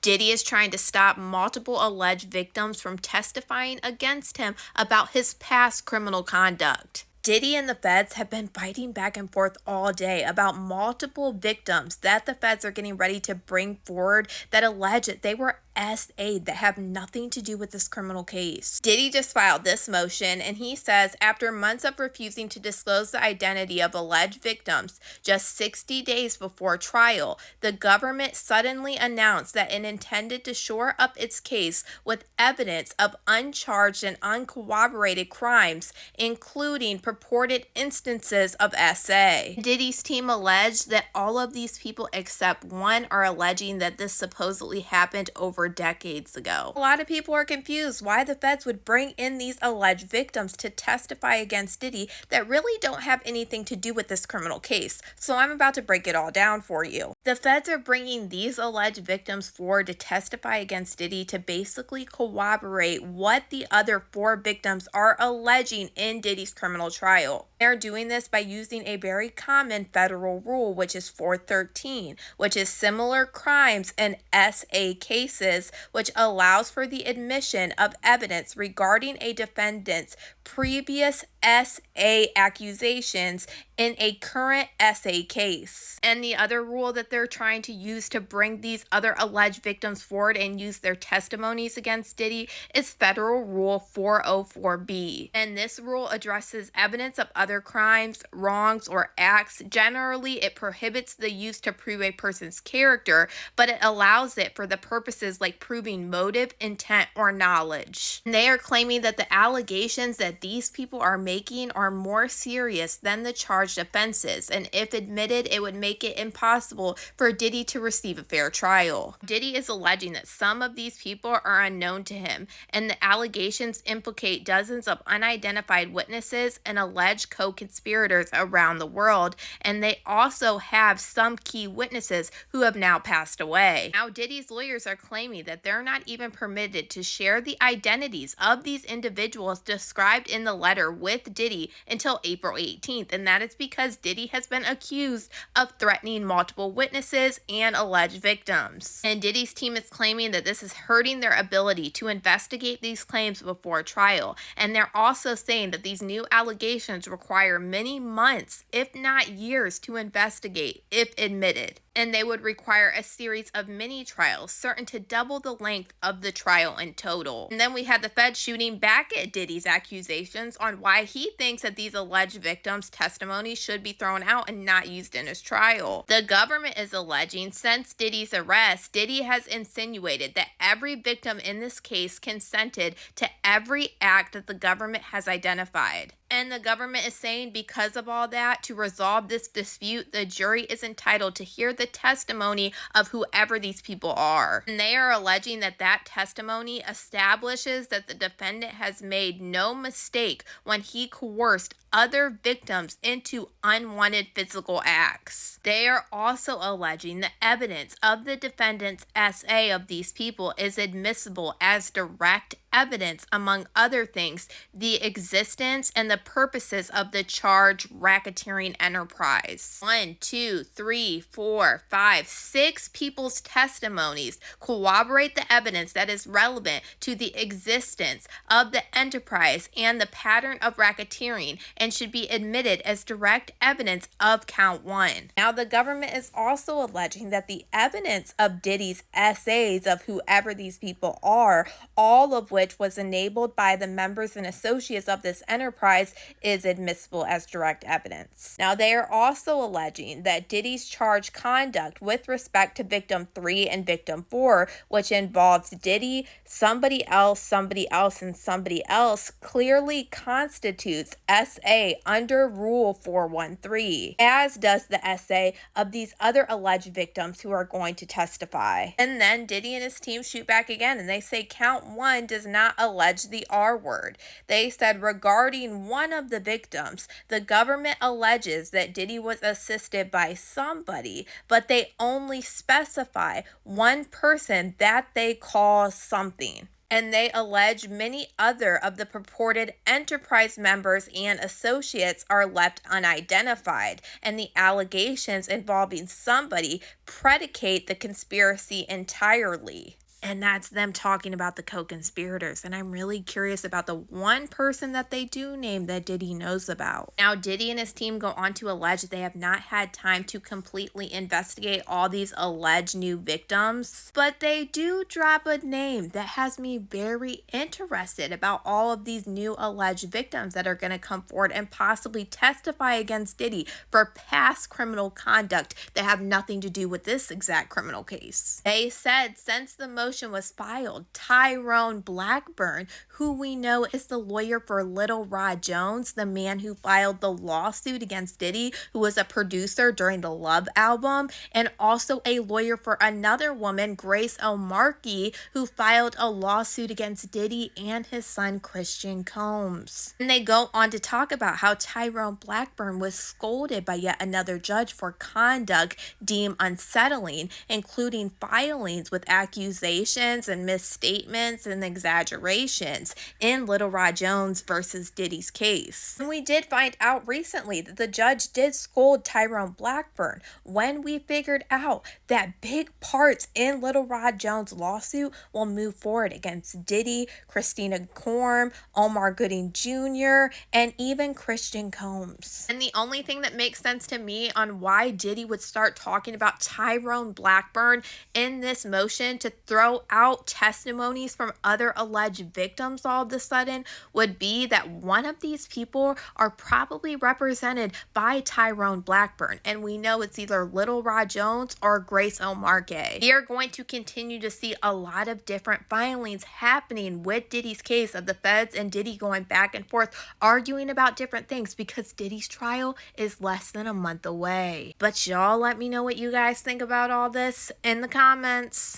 Diddy is trying to stop multiple alleged victims from testifying against him about his past criminal conduct. Diddy and the feds have been fighting back and forth all day about multiple victims that the feds are getting ready to bring forward that allege that they were SA'd that have nothing to do with this criminal case. Diddy just filed this motion, and he says after months of refusing to disclose the identity of alleged victims, just 60 days before trial, the government suddenly announced that it intended to shore up its case with evidence of uncharged and uncorroborated crimes, including purported instances of SA. Diddy's team alleged that all of these people except one are alleging that this supposedly happened over decades ago. A lot of people are confused why the feds would bring in these alleged victims to testify against Diddy that really don't have anything to do with this criminal case. So I'm about to break it all down for you. The feds are bringing these alleged victims forward to testify against Diddy to basically corroborate what the other 4 victims are alleging in Diddy's criminal trial. They're doing this by using a very common federal rule, which is 413, which is similar crimes in SA cases, which allows for the admission of evidence regarding a defendant's previous SA accusations in a current SA case. And the other rule that they're trying to use to bring these other alleged victims forward and use their testimonies against Diddy is Federal Rule 404B. And this rule addresses evidence of other crimes, wrongs, or acts. Generally, it prohibits the use to prove a person's character, but it allows it for the purposes like proving motive, intent, or knowledge. And they are claiming that the allegations that these people are making are more serious than the charged offenses, and if admitted, it would make it impossible for Diddy to receive a fair trial. Diddy is alleging that some of these people are unknown to him, and the allegations implicate dozens of unidentified witnesses and alleged co-conspirators around the world, and they also have some key witnesses who have now passed away. Now, Diddy's lawyers are claiming that they're not even permitted to share the identities of these individuals described in the letter with Diddy until April 18th, and that is because Diddy has been accused of threatening multiple witnesses and alleged victims. And Diddy's team is claiming that this is hurting their ability to investigate these claims before trial, and they're also saying that these new allegations require many months, if not years, to investigate if admitted. And they would require a series of mini trials, certain to double the length of the trial in total. And then we had the Fed shooting back at Diddy's accusations on why he thinks that these alleged victims' testimony should be thrown out and not used in his trial. The government is alleging since Diddy's arrest, Diddy has insinuated that every victim in this case consented to every act that the government has identified. And the government is saying because of all that, to resolve this dispute, the jury is entitled to hear the testimony of whoever these people are. And they are alleging that that testimony establishes that the defendant has made no mistake when he coerced other victims into unwanted physical acts. They are also alleging the evidence of the defendant's SA of these people is admissible as direct evidence, among other things, the existence and the purposes of the charged racketeering enterprise. 1, 2, 3, 4, 5, 6 people's testimonies corroborate the evidence that is relevant to the existence of the enterprise and the pattern of racketeering and should be admitted as direct evidence of count 1. Now, the government is also alleging that the evidence of Diddy's SAs of whoever these people are, all of which was enabled by the members and associates of this enterprise, is admissible as direct evidence. Now, they are also alleging that Diddy's charged conduct with respect to victim 3 and victim 4, which involves Diddy, somebody else, and somebody else, clearly constitutes SA under Rule 413, as does the SA of these other alleged victims who are going to testify. And then Diddy and his team shoot back again, and they say count 1 does not allege the R word. They said regarding one of the victims, the government alleges that Diddy was assisted by somebody, but they only specify one person that they call something. And they allege many other of the purported enterprise members and associates are left unidentified, and the allegations involving somebody predicate the conspiracy entirely. And that's them talking about the co-conspirators. And I'm really curious about the one person that they do name that Diddy knows about. Now, Diddy and his team go on to allege they have not had time to completely investigate all these alleged new victims, but they do drop a name that has me very interested about all of these new alleged victims that are going to come forward and possibly testify against Diddy for past criminal conduct that have nothing to do with this exact criminal case. They said since the motion was filed, Tyrone Blackburn, who we know is the lawyer for Little Rod Jones, the man who filed the lawsuit against Diddy, who was a producer during the Love album, and also a lawyer for another woman, Grace O'Markey, who filed a lawsuit against Diddy and his son Christian Combs. And they go on to talk about how Tyrone Blackburn was scolded by yet another judge for conduct deemed unsettling, including filings with accusations and misstatements and exaggerations in Little Rod Jones versus Diddy's case. And we did find out recently that the judge did scold Tyrone Blackburn when we figured out that big parts in Little Rod Jones' lawsuit will move forward against Diddy, Christina Korm, Omar Gooding Jr., and even Christian Combs. And the only thing that makes sense to me on why Diddy would start talking about Tyrone Blackburn in this motion to throw out testimonies from other alleged victims all of a sudden would be that one of these people are probably represented by Tyrone Blackburn, and we know it's either Little Rod Jones or Grace O'Markey. We are going to continue to see a lot of different filings happening with Diddy's case of the feds and Diddy going back and forth arguing about different things because Diddy's trial is less than a month away. But y'all let me know what you guys think about all this in the comments.